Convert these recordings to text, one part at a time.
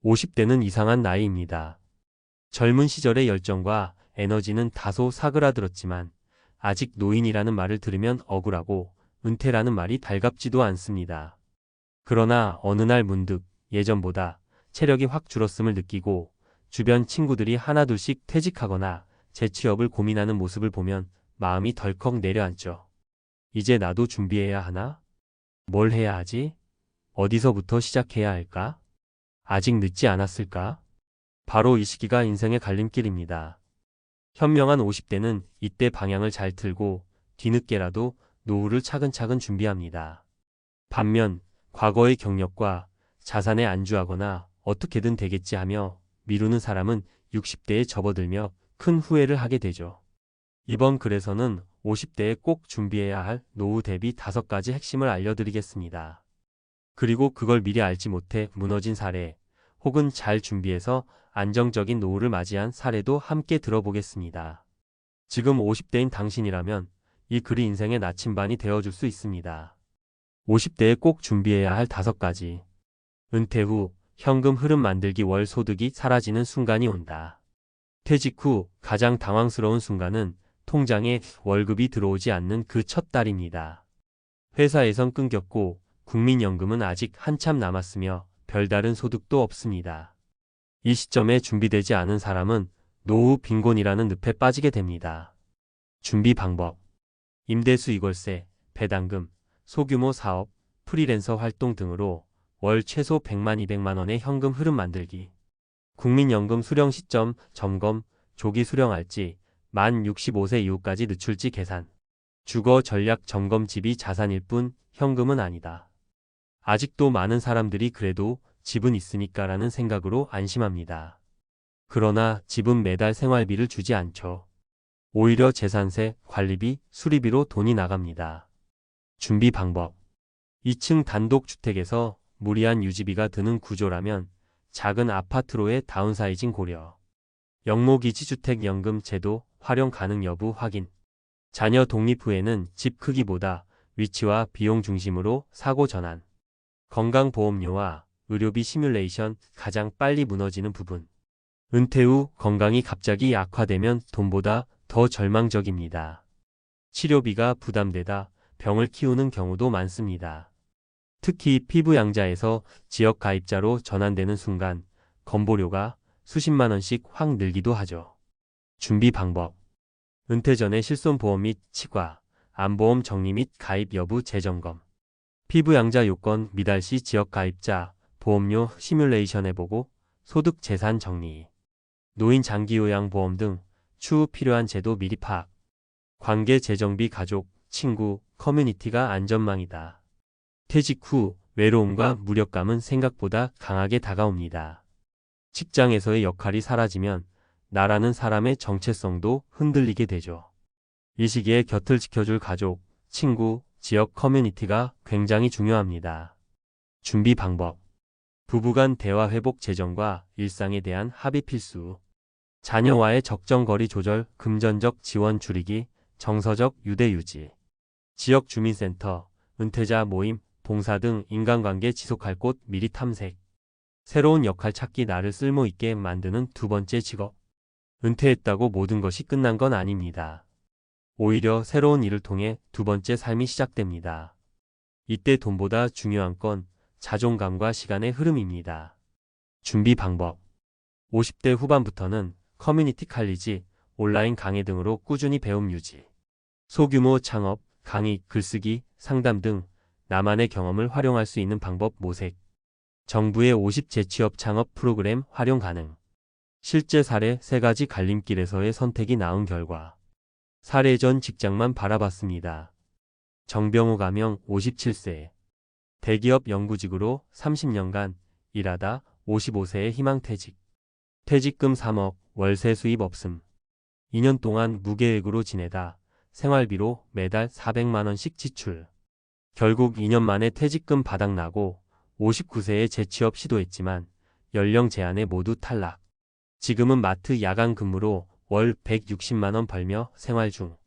50대는 이상한 나이입니다. 젊은 시절의 열정과 에너지는 다소 사그라들었지만 아직 노인이라는 말을 들으면 억울하고 은퇴라는 말이 달갑지도 않습니다. 그러나 어느 날 문득 예전보다 체력이 확 줄었음을 느끼고 주변 친구들이 하나둘씩 퇴직하거나 재취업을 고민하는 모습을 보면 마음이 덜컥 내려앉죠. 이제 나도 준비해야 하나? 뭘 해야 하지? 어디서부터 시작해야 할까? 아직 늦지 않았을까? 바로 이 시기가 인생의 갈림길입니다. 현명한 50대는 이때 방향을 잘 틀고 뒤늦게라도 노후를 차근차근 준비합니다. 반면 과거의 경력과 자산에 안주하거나 어떻게든 되겠지 하며 미루는 사람은 60대에 접어들며 큰 후회를 하게 되죠. 이번 글에서는 50대에 꼭 준비해야 할 노후 대비 5가지 핵심을 알려드리겠습니다. 그리고 그걸 미리 알지 못해 무너진 사례, 혹은 잘 준비해서 안정적인 노후를 맞이한 사례도 함께 들어보겠습니다. 지금 50대인 당신이라면 이 글이 인생의 나침반이 되어줄 수 있습니다. 50대에 꼭 준비해야 할 5가지. 은퇴 후 현금 흐름 만들기. 월 소득이 사라지는 순간이 온다. 퇴직 후 가장 당황스러운 순간은 통장에 월급이 들어오지 않는 그 첫 달입니다. 회사에선 끊겼고 국민연금은 아직 한참 남았으며 별다른 소득도 없습니다. 이 시점에 준비되지 않은 사람은 노후 빈곤이라는 늪에 빠지게 됩니다. 준비 방법. 임대수 이골세, 배당금, 소규모 사업, 프리랜서 활동 등으로 월 최소 100만 200만 원의 현금 흐름 만들기. 국민연금 수령 시점 점검, 조기 수령할지, 만 65세 이후까지 늦출지 계산. 주거 전략 점검. 집이 자산일 뿐 현금은 아니다. 아직도 많은 사람들이 그래도 집은 있으니까라는 생각으로 안심합니다. 그러나 집은 매달 생활비를 주지 않죠. 오히려 재산세, 관리비, 수리비로 돈이 나갑니다. 준비 방법. 2층 단독주택에서 무리한 유지비가 드는 구조라면 작은 아파트로의 다운사이징 고려. 영목이지주택연금 제도 활용 가능 여부 확인. 자녀 독립 후에는 집 크기보다 위치와 비용 중심으로 사고 전환. 건강보험료와 의료비 시뮬레이션. 가장 빨리 무너지는 부분. 은퇴 후 건강이 갑자기 악화되면 돈보다 더 절망적입니다. 치료비가 부담되다 병을 키우는 경우도 많습니다. 특히 피부양자에서 지역가입자로 전환되는 순간 건보료가 수십만 원씩 확 늘기도 하죠. 준비 방법. 은퇴 전에 실손보험 및 치과, 암보험 정리 및 가입 여부 재점검. 피부양자 요건 미달 시 지역가입자, 보험료 시뮬레이션 해보고 소득 재산 정리. 노인 장기요양보험 등 추후 필요한 제도 미리 파악. 관계 재정비. 가족, 친구, 커뮤니티가 안전망이다. 퇴직 후 외로움과 무력감은 생각보다 강하게 다가옵니다. 직장에서의 역할이 사라지면 나라는 사람의 정체성도 흔들리게 되죠. 이 시기에 곁을 지켜줄 가족, 친구, 지역 커뮤니티가 굉장히 중요합니다. 준비 방법. 부부간 대화 회복. 재정과 일상에 대한 합의 필수. 자녀와의 적정 거리 조절, 금전적 지원 줄이기, 정서적 유대 유지. 지역 주민센터, 은퇴자 모임, 봉사 등 인간관계 지속할 곳 미리 탐색. 새로운 역할 찾기. 나를 쓸모있게 만드는 2번째 직업. 은퇴했다고 모든 것이 끝난 건 아닙니다. 오히려 새로운 일을 통해 2번째 삶이 시작됩니다. 이때 돈보다 중요한 건 자존감과 시간의 흐름입니다. 준비 방법. 50대 후반부터는 커뮤니티 칼리지, 온라인 강의 등으로 꾸준히 배움 유지. 소규모 창업, 강의, 글쓰기, 상담 등 나만의 경험을 활용할 수 있는 방법 모색. 정부의 50 재취업 창업 프로그램 활용 가능. 실제 사례. 3가지 갈림길에서의 선택이 나온 결과. 사례. 전 직장만 바라봤습니다. 정병호 가명 57세. 대기업 연구직으로 30년간 일하다 55세에 희망퇴직. 퇴직금 3억, 월세 수입 없음. 2년 동안 무계획으로 지내다 생활비로 매달 400만 원씩 지출. 결국 2년 만에 퇴직금 바닥나고 59세에 재취업 시도했지만 연령 제한에 모두 탈락. 지금은 마트 야간 근무로 월 160만 원 벌며 생활 중.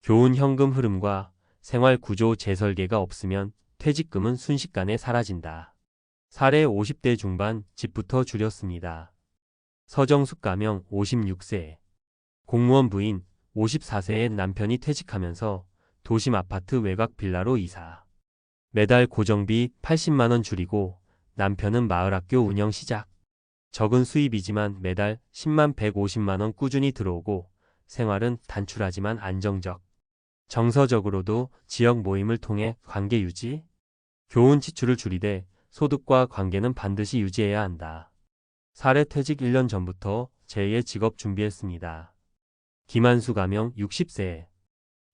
좋은 현금 흐름과 생활 구조 재설계가 없으면 퇴직금은 순식간에 사라진다. 사례 50대 중반 집부터 줄였습니다. 서정숙 가명 56세. 공무원 부인 54세의 남편이 퇴직하면서 도심 아파트 외곽 빌라로 이사. 매달 고정비 80만 원 줄이고 남편은 마을학교 운영 시작. 적은 수입이지만 매달 10만 150만 원 꾸준히 들어오고 생활은 단출하지만 안정적. 정서적으로도 지역 모임을 통해 관계 유지. 교훈 지출을 줄이되 소득과 관계는 반드시 유지해야 한다. 사례 퇴직 1년 전부터 제2의 직업 준비했습니다. 김한수 가명 60세.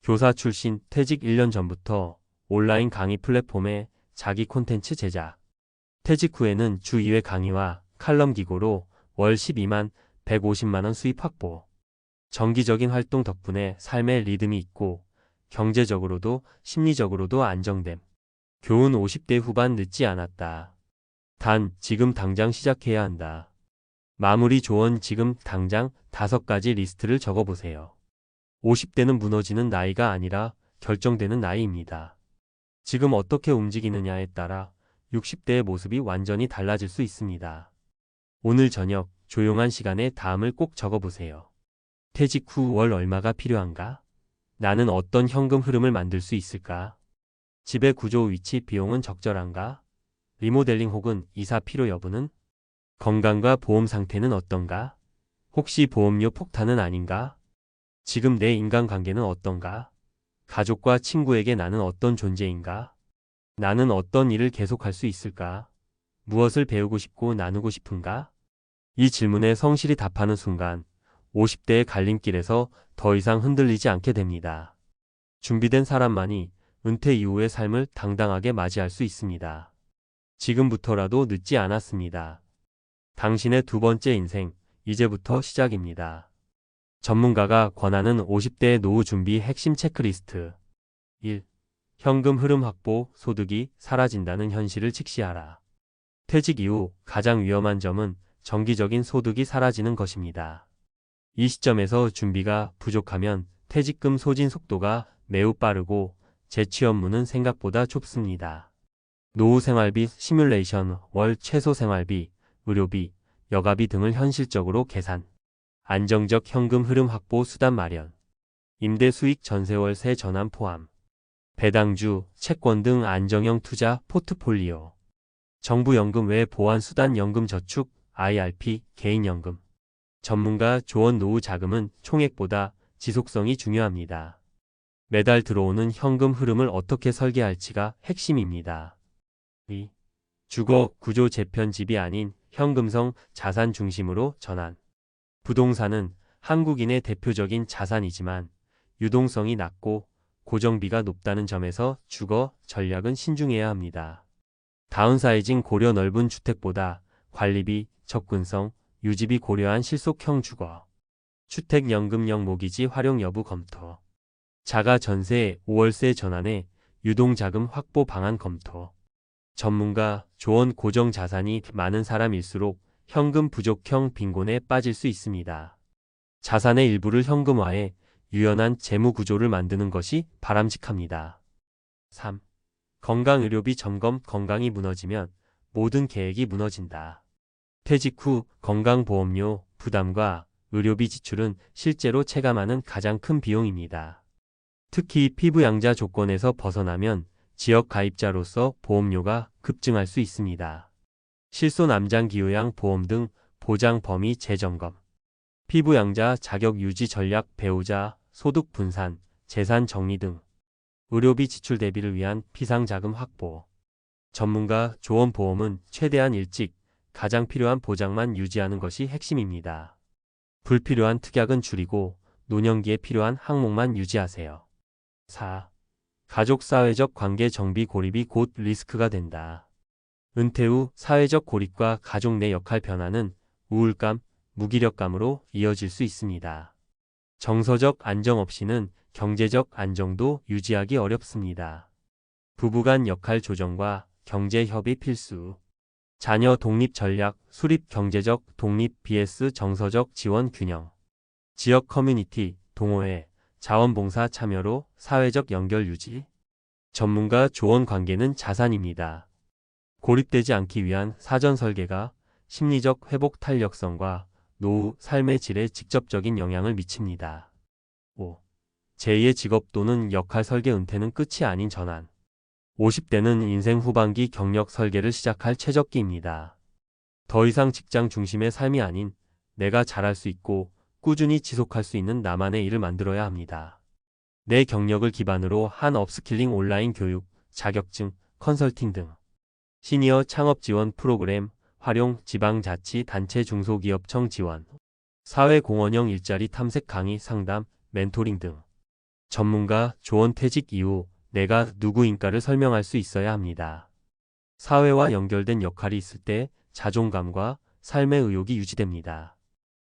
교사 출신 퇴직 1년 전부터 온라인 강의 플랫폼에 자기 콘텐츠 제작. 퇴직 후에는 주 2회 강의와 칼럼 기고로 월 12만 150만 원 수입 확보. 정기적인 활동 덕분에 삶의 리듬이 있고 경제적으로도 심리적으로도 안정됨. 교훈 50대 후반 늦지 않았다. 단 지금 당장 시작해야 한다. 마무리 조언 지금 당장 5가지 리스트를 적어보세요. 50대는 무너지는 나이가 아니라 결정되는 나이입니다. 지금 어떻게 움직이느냐에 따라 60대의 모습이 완전히 달라질 수 있습니다. 오늘 저녁 조용한 시간에 다음을 꼭 적어보세요. 퇴직 후 월 얼마가 필요한가? 나는 어떤 현금 흐름을 만들 수 있을까? 집의 구조 위치 비용은 적절한가? 리모델링 혹은 이사 필요 여부는? 건강과 보험 상태는 어떤가? 혹시 보험료 폭탄은 아닌가? 지금 내 인간관계는 어떤가? 가족과 친구에게 나는 어떤 존재인가? 나는 어떤 일을 계속할 수 있을까? 무엇을 배우고 싶고 나누고 싶은가? 이 질문에 성실히 답하는 순간 50대의 갈림길에서 더 이상 흔들리지 않게 됩니다. 준비된 사람만이 은퇴 이후의 삶을 당당하게 맞이할 수 있습니다. 지금부터라도 늦지 않았습니다. 당신의 두 번째 인생, 이제부터 시작입니다. 전문가가 권하는 50대의 노후 준비 핵심 체크리스트. 1. 현금 흐름 확보, 소득이 사라진다는 현실을 직시하라. 퇴직 이후 가장 위험한 점은 정기적인 소득이 사라지는 것입니다. 이 시점에서 준비가 부족하면 퇴직금 소진 속도가 매우 빠르고 재취업문은 생각보다 좁습니다. 노후 생활비 시뮬레이션, 월 최소 생활비, 의료비, 여가비 등을 현실적으로 계산. 안정적 현금 흐름 확보 수단 마련. 임대 수익 전세월세 전환 포함. 배당주, 채권 등 안정형 투자 포트폴리오. 정부 연금 외 보완 수단 연금 저축, IRP, 개인연금. 전문가 조언 노후 자금은 총액보다 지속성이 중요합니다. 매달 들어오는 현금 흐름을 어떻게 설계할지가 핵심입니다. 2. 주거 구조 재편집이 아닌 현금성 자산 중심으로 전환. 부동산은 한국인의 대표적인 자산이지만 유동성이 낮고 고정비가 높다는 점에서 주거 전략은 신중해야 합니다. 다운사이징 고려 넓은 주택보다 관리비, 접근성, 유지비 고려한 실속형 주거. 주택연금형 모기지 활용 여부 검토. 자가 전세 5월세 전환에 유동자금 확보 방안 검토. 전문가 조언 고정 자산이 많은 사람일수록 현금 부족형 빈곤에 빠질 수 있습니다. 자산의 일부를 현금화해 유연한 재무 구조를 만드는 것이 바람직합니다. 3. 건강의료비 점검. 건강이 무너지면 모든 계획이 무너진다. 퇴직 후 건강보험료 부담과 의료비 지출은 실제로 체감하는 가장 큰 비용입니다. 특히 피부양자 조건에서 벗어나면 지역 가입자로서 보험료가 급증할 수 있습니다. 실손암장기요양 보험 등 보장 범위 재점검. 피부양자 자격 유지 전략, 배우자, 소득 분산, 재산 정리 등. 의료비 지출 대비를 위한 비상자금 확보. 전문가 조언 보험은 최대한 일찍 가장 필요한 보장만 유지하는 것이 핵심입니다. 불필요한 특약은 줄이고 노년기에 필요한 항목만 유지하세요. 4. 가족 사회적 관계 정비. 고립이 곧 리스크가 된다. 은퇴 후 사회적 고립과 가족 내 역할 변화는 우울감, 무기력감으로 이어질 수 있습니다. 정서적 안정 없이는 경제적 안정도 유지하기 어렵습니다. 부부간 역할 조정과 경제 협의 필수. 자녀 독립 전략, 수립 경제적 독립 vs 정서적 지원 균형. 지역 커뮤니티, 동호회, 자원봉사 참여로 사회적 연결 유지. 전문가 조언 관계는 자산입니다. 고립되지 않기 위한 사전 설계가 심리적 회복 탄력성과 노후 삶의 질에 직접적인 영향을 미칩니다. 5. 제2의 직업 또는 역할 설계. 은퇴는 끝이 아닌 전환. 50대는 인생 후반기 경력 설계를 시작할 최적기입니다. 더 이상 직장 중심의 삶이 아닌 내가 잘할 수 있고 꾸준히 지속할 수 있는 나만의 일을 만들어야 합니다. 내 경력을 기반으로 한 업스킬링, 온라인 교육, 자격증, 컨설팅 등 시니어 창업 지원 프로그램 활용, 지방자치단체 중소기업청 지원, 사회공헌형 일자리 탐색 강의 상담, 멘토링 등 전문가 조언. 퇴직 이후 내가 누구인가를 설명할 수 있어야 합니다. 사회와 연결된 역할이 있을 때 자존감과 삶의 의욕이 유지됩니다.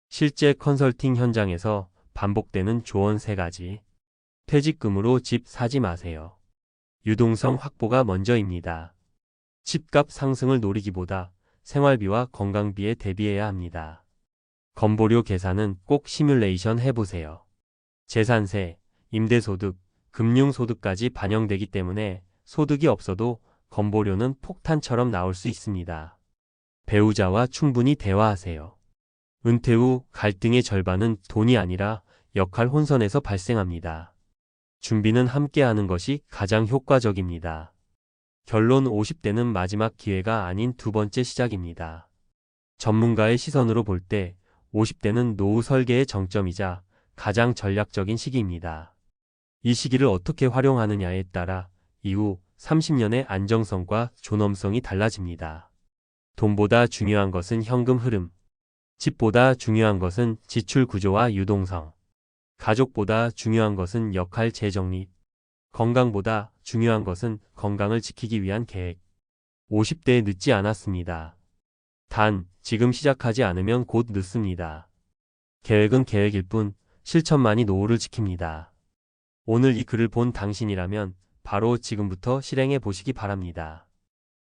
실제 컨설팅 현장에서 반복되는 조언 3가지. 퇴직금으로 집 사지 마세요. 유동성 확보가 먼저입니다. 집값 상승을 노리기보다 생활비와 건강비에 대비해야 합니다. 건보료 계산은 꼭 시뮬레이션 해보세요. 재산세, 임대소득, 금융소득까지 반영되기 때문에 소득이 없어도 건보료는 폭탄처럼 나올 수 있습니다. 배우자와 충분히 대화하세요. 은퇴 후 갈등의 절반은 돈이 아니라 역할 혼선에서 발생합니다. 준비는 함께하는 것이 가장 효과적입니다. 결론. 50대는 마지막 기회가 아닌 두 번째 시작입니다. 전문가의 시선으로 볼 때 50대는 노후 설계의 정점이자 가장 전략적인 시기입니다. 이 시기를 어떻게 활용하느냐에 따라 이후 30년의 안정성과 존엄성이 달라집니다. 돈보다 중요한 것은 현금 흐름, 집보다 중요한 것은 지출 구조와 유동성, 가족보다 중요한 것은 역할 재정립, 건강보다 중요한 것은 건강을 지키기 위한 계획. 50대에 늦지 않았습니다. 단, 지금 시작하지 않으면 곧 늦습니다. 계획은 계획일 뿐 실천만이 노후를 지킵니다. 오늘 이 글을 본 당신이라면 바로 지금부터 실행해 보시기 바랍니다.